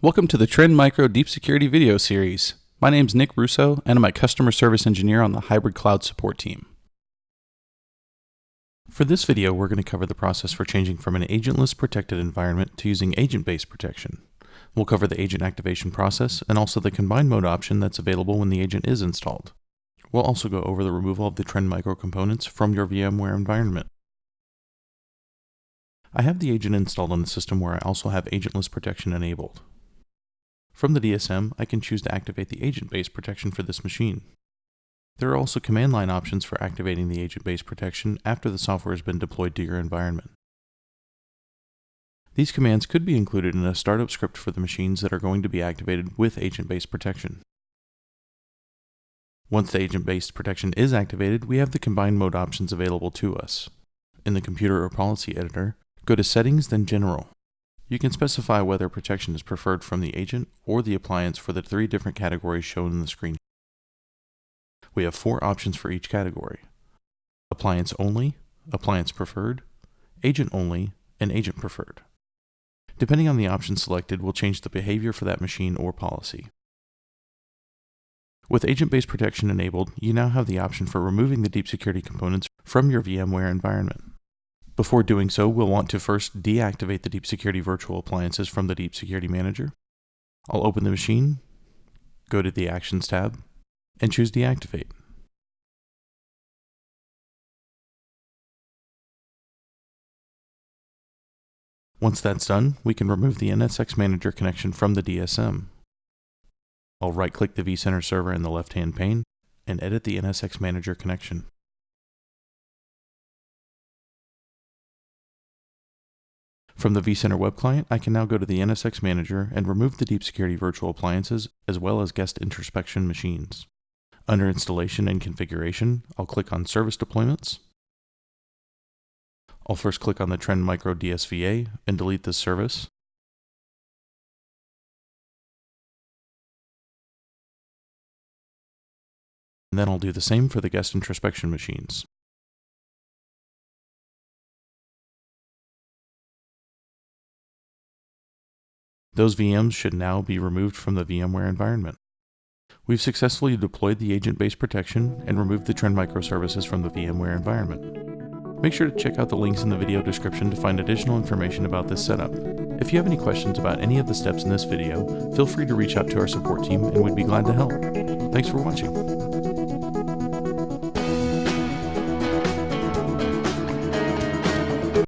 Welcome to the Trend Micro Deep Security video series. My name's Nick Russo, and I'm a customer service engineer on the hybrid cloud support team. For this video, we're going to cover the process for changing from an agentless protected environment to using agent-based protection. We'll cover the agent activation process and also the combined mode option that's available when the agent is installed. We'll also go over the removal of the Trend Micro components from your VMware environment. I have the agent installed on the system where I also have agentless protection enabled. From the DSM, I can choose to activate the agent-based protection for this machine. There are also command line options for activating the agent-based protection after the software has been deployed to your environment. These commands could be included in a startup script for the machines that are going to be activated with agent-based protection. Once the agent-based protection is activated, we have the combined mode options available to us. In the computer or policy editor, go to Settings, then General. You can specify whether protection is preferred from the agent or the appliance for the 3 different categories shown in the screen. We have 4 options for each category: appliance only, appliance preferred, agent only, and agent preferred. Depending on the option selected will change the behavior for that machine or policy. With agent-based protection enabled, you now have the option for removing the deep security components from your VMware environment. Before doing so, we'll want to first deactivate the deep security virtual appliances from the Deep Security Manager. I'll open the machine, go to the Actions tab, and choose Deactivate. Once that's done, we can remove the NSX Manager connection from the DSM. I'll right-click the vCenter server in the left-hand pane and edit the NSX Manager connection. From the vCenter web client, I can now go to the NSX Manager and remove the deep security virtual appliances as well as guest introspection machines. Under Installation and Configuration, I'll click on Service Deployments. I'll first click on the Trend Micro DSVA and delete this service. And then I'll do the same for the guest introspection machines. Those VMs should now be removed from the VMware environment. We've successfully deployed the agent-based protection and removed the Trend microservices from the VMware environment. Make sure to check out the links in the video description to find additional information about this setup. If you have any questions about any of the steps in this video, feel free to reach out to our support team and we'd be glad to help. Thanks for watching.